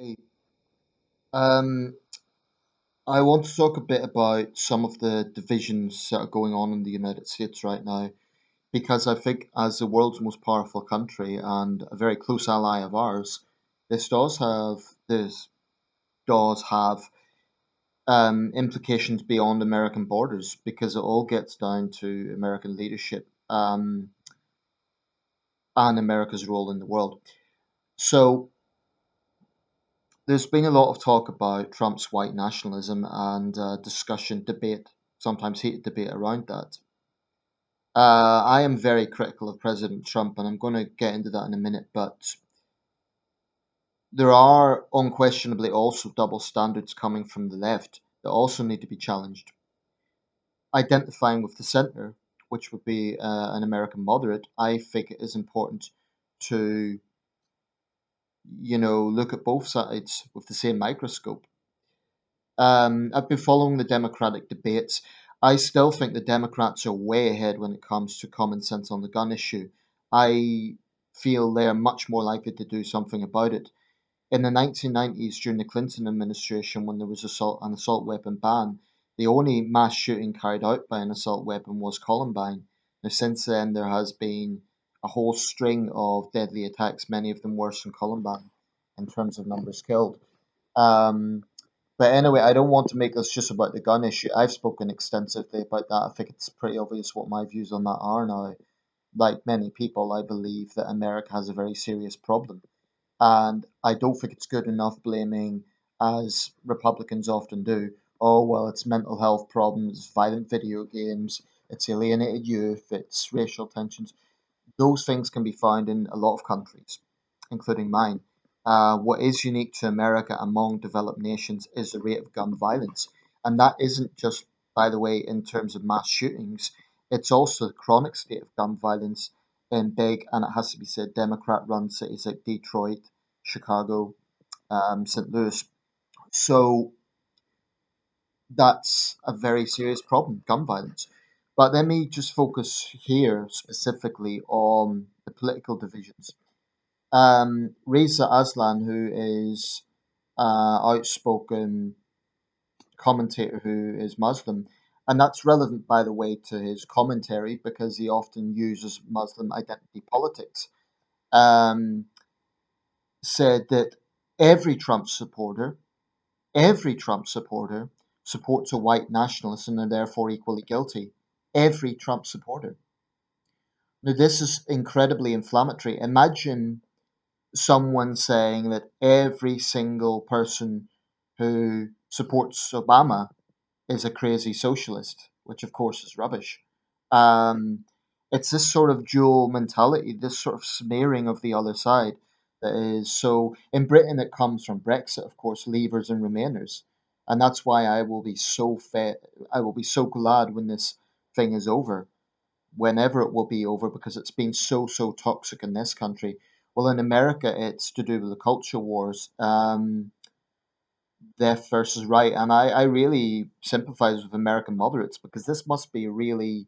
Hey, Um, I want to talk a bit about some of the divisions that are going on in the United States right now, because I think as the world's most powerful country and a very close ally of ours, this does have implications beyond American borders because it all gets down to American leadership and America's role in the world. So there's been a lot of talk about Trump's white nationalism and discussion, debate, sometimes heated debate around that. I am very critical of President Trump, and I'm going to get into that in a minute. But there are unquestionably also double standards coming from the left that also need to be challenged. Identifying with the center, which would be an American moderate, I think it is important to, look at both sides with the same microscope. I've been following the Democratic debates. I still think the Democrats are way ahead when it comes to common sense on the gun issue. I feel they are much more likely to do something about it. In the 1990s, during the Clinton administration, when there was an assault weapon ban, the only mass shooting carried out by an assault weapon was Columbine. Now, since then, there has been a whole string of deadly attacks, many of them worse than Columbine in terms of numbers killed. Um, but anyway, I don't want to make this just about the gun issue. I've spoken extensively about that. I think it's pretty obvious what my views on that are now. Like many people, I believe that America has a very serious problem. And I don't think it's good enough blaming, as Republicans often do, oh, well, it's mental health problems, violent video games, it's alienated youth, it's racial tensions. Those things can be found in a lot of countries, including mine. What is unique to America among developed nations is the rate of gun violence. And that isn't just, by the way, in terms of mass shootings, it's also the chronic state of gun violence in big, and it has to be said, Democrat run cities like Detroit, Chicago, St. Louis. So that's a very serious problem, gun violence. But let me just focus here specifically on the political divisions. Reza Aslan, who is outspoken commentator who is Muslim, and that's relevant, by the way, to his commentary because he often uses Muslim identity politics. Um, said that every Trump supporter, every Trump supporter supports a white nationalist and are therefore equally guilty. Every Trump supporter. Now, this is incredibly inflammatory. Imagine someone saying that every single person who supports Obama is a crazy socialist, which of course is rubbish. Um, it's this sort of dual mentality, this sort of smearing of the other side that is so. In Britain, it comes from Brexit, of course, leavers and remainers, and that's why I will be so glad when this thing is over, whenever it will be over, because it's been so toxic in this country. Well, in America, it's to do with the culture wars. Left versus right. And I really sympathize with American moderates because this must be a really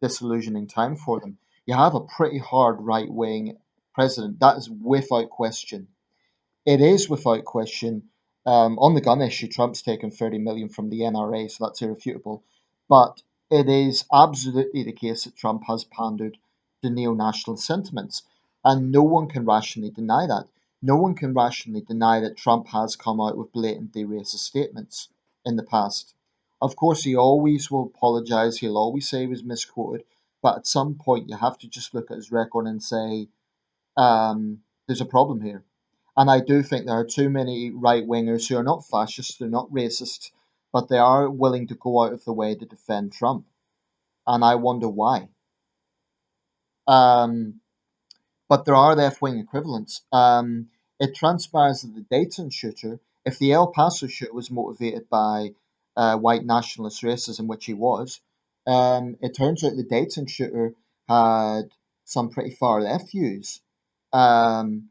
disillusioning time for them. You have a pretty hard right wing president. That is without question. It is without question. On the gun issue, Trump's taken 30 million from the NRA, so that's irrefutable. But it is absolutely the case that Trump has pandered to neo-national sentiments, and no one can rationally deny that. No one can rationally deny that Trump has come out with blatantly racist statements in the past. Of course, he always will apologize. He'll always say he was misquoted. But at some point, you have to just look at his record and say, there's a problem here. And I do think there are too many right wingers who are not fascists, they're not racist, but they are willing to go out of the way to defend Trump. And I wonder why. Um, but there are left wing equivalents. It transpires that the Dayton shooter, if the El Paso shooter was motivated by white nationalist racism, which he was, it turns out the Dayton shooter had some pretty far left views. Um,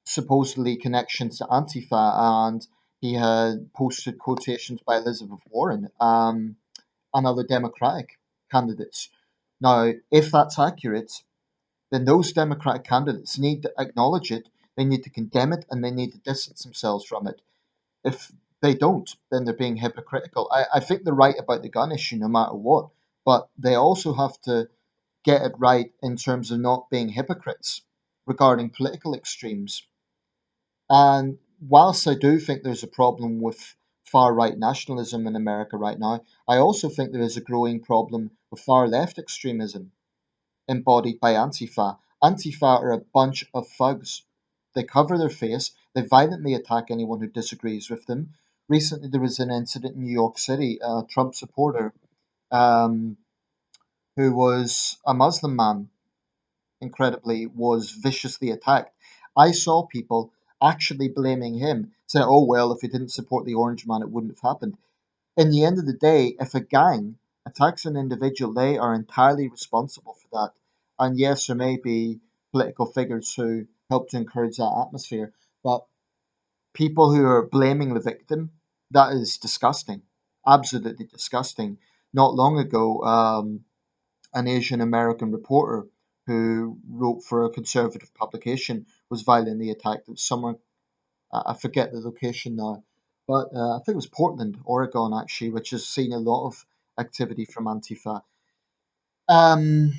Supposedly connections to Antifa, and he had posted quotations by Elizabeth Warren and other Democratic candidates. Now, if that's accurate, then those Democratic candidates need to acknowledge it. They need to condemn it and they need to distance themselves from it. If they don't, then they're being hypocritical. I think they're right about the gun issue no matter what, but they also have to get it right in terms of not being hypocrites regarding political extremes. And whilst I do think there's a problem with far right nationalism in America right now, I also think there is a growing problem with far left extremism embodied by Antifa. Antifa are a bunch of thugs. They cover their face, they violently attack anyone who disagrees with them. Recently, there was an incident in New York City. A Trump supporter um, who was a Muslim man, incredibly, was viciously attacked. I saw people actually blaming him, saying, oh, well, if he didn't support the orange man, it wouldn't have happened. In the end of the day, if a gang attacks an individual, they are entirely responsible for that. And yes, there may be political figures who help to encourage that atmosphere, but people who are blaming the victim, that is disgusting. Absolutely disgusting. Not long ago, an Asian American reporter who wrote for a conservative publication was violently attacked. It was somewhere, I forget the location now, but I think it was Portland, Oregon, actually, which has seen a lot of activity from Antifa. Um,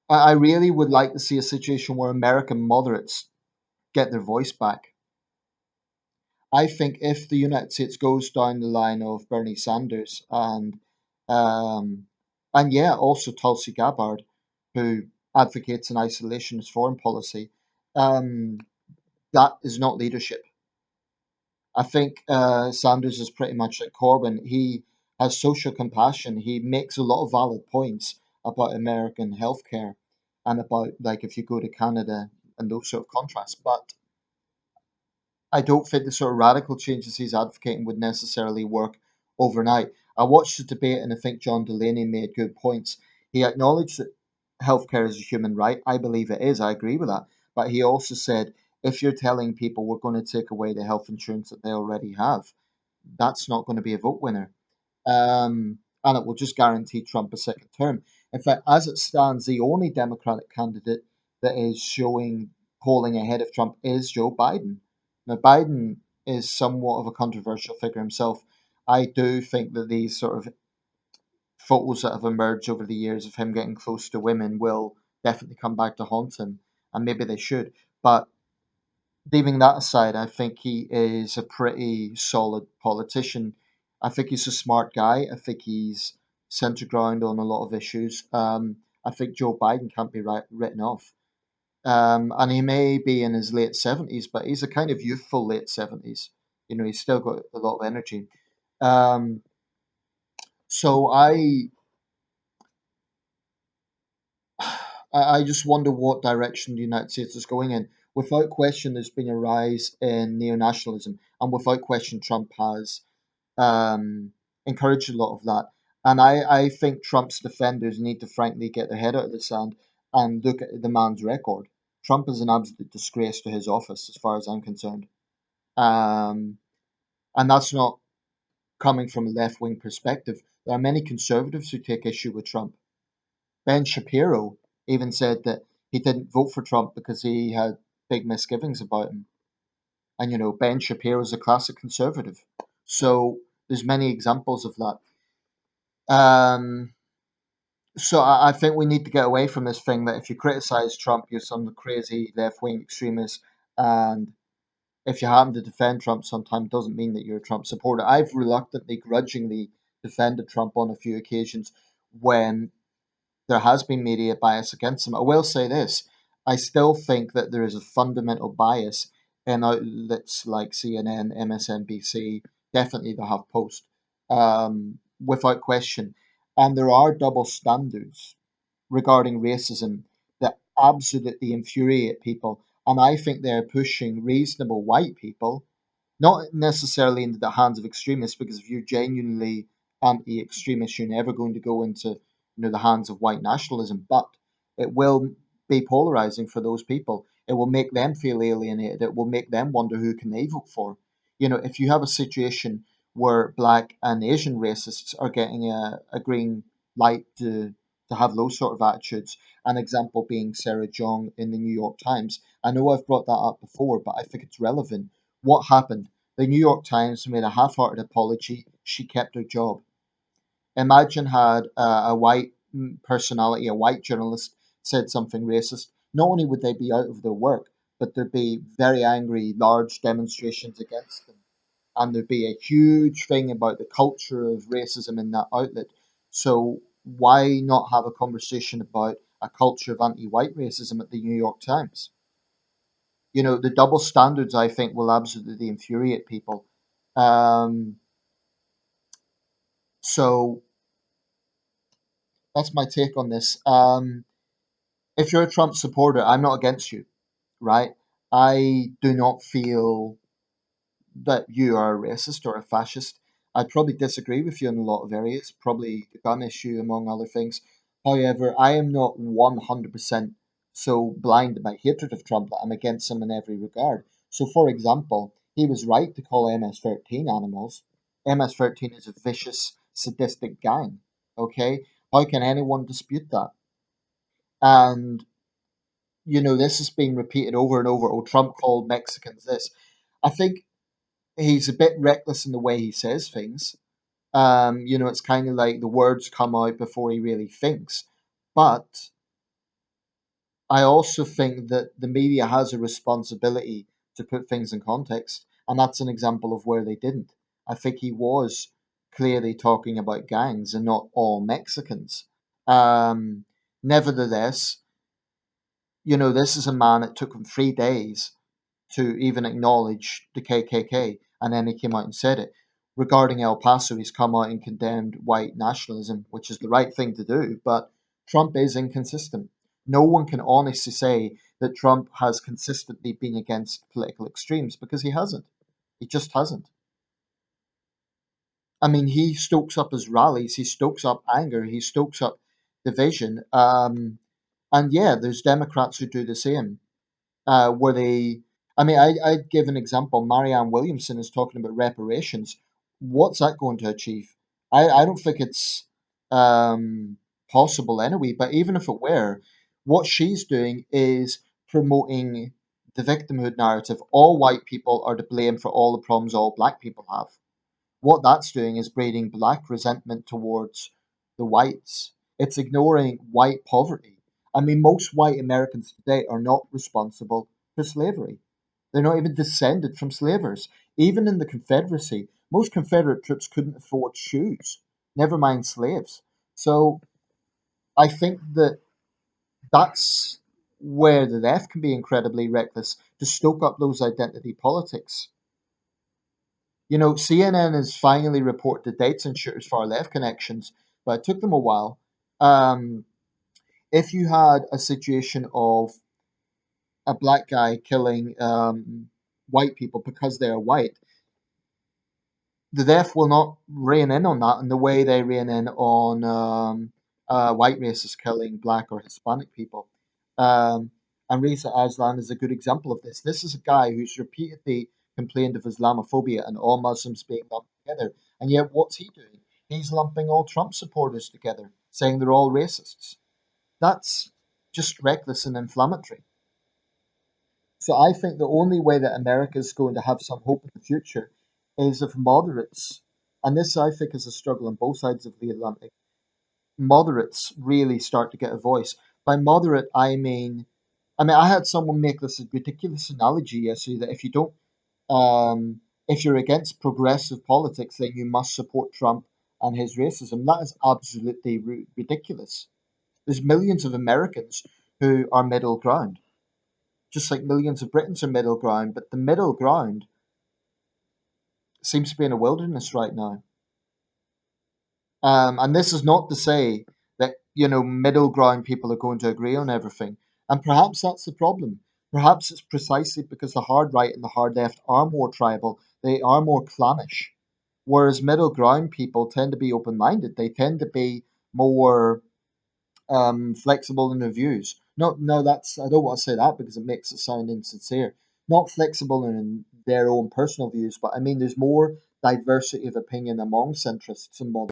I really would like to see a situation where American moderates get their voice back. I think if the United States goes down the line of Bernie Sanders um, and yeah, also Tulsi Gabbard, who advocates an isolationist foreign policy, um, that is not leadership. I think Sanders is pretty much like Corbyn. He has social compassion. He makes a lot of valid points about American healthcare and about like if you go to Canada and those sort of contrasts. But I don't think the sort of radical changes he's advocating would necessarily work overnight. I watched the debate and I think John Delaney made good points. He acknowledged that healthcare is a human right. I believe it is. I agree with that. But he also said if you're telling people we're going to take away the health insurance that they already have, that's not going to be a vote winner. And it will just guarantee Trump a second term. In fact, as it stands, the only Democratic candidate that is showing polling ahead of Trump is Joe Biden. Now, Biden is somewhat of a controversial figure himself. I do think that these sort of photos that have emerged over the years of him getting close to women will definitely come back to haunt him, and maybe they should. But leaving that aside, I think he is a pretty solid politician. I think he's a smart guy. I think he's centre ground on a lot of issues. I think Joe Biden can't be written off. And he may be in his late 70s, but he's a kind of youthful late 70s. You know, he's still got a lot of energy. Um, so I just wonder what direction the United States is going in. Without question, there's been a rise in neo nationalism, and without question, Trump has encouraged a lot of that. And I think Trump's defenders need to frankly get their head out of the sand and look at the man's record. Trump is an absolute disgrace to his office, as far as I'm concerned. Um, and that's not coming from a left wing perspective. There are many conservatives who take issue with Trump. Ben Shapiro even said that he didn't vote for Trump because he had big misgivings about him. And you know, Ben Shapiro is a classic conservative. So there's many examples of that. Um, so I think we need to get away from this thing that if you criticize Trump, you're some crazy left wing extremist, and if you happen to defend Trump sometimes doesn't mean that you're a Trump supporter. I've reluctantly, grudgingly defended Trump on a few occasions when there has been media bias against him. I will say this: I still think that there is a fundamental bias in outlets like CNN, MSNBC, definitely the HuffPost, without question. And there are double standards regarding racism that absolutely infuriate people. And I think they're pushing reasonable white people not necessarily into the hands of extremists, because if you're genuinely anti-extremist, you're never going to go into the hands of white nationalism. But it will be polarizing for those people. It will make them feel alienated. It will make them wonder who can they vote for. You know, if you have a situation where black and Asian racists are getting a green light to to have those sort of attitudes. An example being Sarah Jong in the New York Times. I know I've brought that up before, but I think it's relevant. What happened? The New York Times made a half-hearted apology. She kept her job. Imagine had a white personality, a white journalist, said something racist. Not only would they be out of their work, but there'd be very angry, large demonstrations against them. And there'd be a huge thing about the culture of racism in that outlet. So, why not have a conversation about a culture of anti white racism at the New York Times? The double standards, I think, will absolutely infuriate people. Um, so, that's my take on this. If you're a Trump supporter, I'm not against you, right? I do not feel that you are a racist or a fascist. I'd probably disagree with you in a lot of areas, probably the gun issue, among other things. However, I am not 100% so blind to my hatred of Trump that I'm against him in every regard. So, for example, he was right to call MS-13 animals. MS-13 is a vicious, sadistic gang. Okay? How can anyone dispute that? And this is being repeated over and over. Oh, Trump called Mexicans this. I think he's a bit reckless in the way he says things. It's kind of like the words come out before he really thinks. But I also think that the media has a responsibility to put things in context, and that's an example of where they didn't. I think he was clearly talking about gangs and not all Mexicans. Nevertheless, this is a man, it took him 3 days to even acknowledge the KKK, and then he came out and said it. Regarding El Paso, he's come out and condemned white nationalism, which is the right thing to do, but Trump is inconsistent. No one can honestly say that Trump has consistently been against political extremes because he hasn't. He just hasn't. I mean, he stokes up his rallies, he stokes up anger, he stokes up division. And yeah, there's Democrats who do the same. Where they, I mean, I'd give an example. Marianne Williamson is talking about reparations. What's that going to achieve? I don't think it's um, possible anyway, but even if it were, what she's doing is promoting the victimhood narrative. All white people are to blame for all the problems all black people have. What that's doing is breeding black resentment towards the whites. It's ignoring white poverty. I mean, most white Americans today are not responsible for slavery. They're not even descended from slavers. Even in the Confederacy, most Confederate troops couldn't afford shoes, never mind slaves. So I think that that's where the left can be incredibly reckless to stoke up those identity politics. CNN has finally reported the dates and shooters far left connections, but it took them a while. Um, if you had a situation of a black guy killing white people because they're white, the left will not rein in on that in the way they rein in on white racists killing black or Hispanic people. Um, and Reza Aslan is a good example of this. This is a guy who's repeatedly complained of Islamophobia and all Muslims being lumped together. And yet, what's he doing? He's lumping all Trump supporters together, saying they're all racists. That's just reckless and inflammatory. So I think the only way that America is going to have some hope in the future is if moderates, and this I think is a struggle on both sides of the Atlantic, moderates really start to get a voice. By moderate, I mean I had someone make this ridiculous analogy yesterday that if you're against progressive politics, then you must support Trump and his racism. That is absolutely ridiculous. There's millions of Americans who are middle ground just like millions of Britons are middle ground, but the middle ground seems to be in a wilderness right now. And this is not to say that, middle ground people are going to agree on everything. And perhaps that's the problem. Perhaps it's precisely because the hard right and the hard left are more tribal, they are more clannish. Whereas middle ground people tend to be open minded, they tend to be more flexible in their views. No, that's I don't want to say that because it makes it sound insincere. Not flexible in their own personal views, but I mean there's more diversity of opinion among centrists and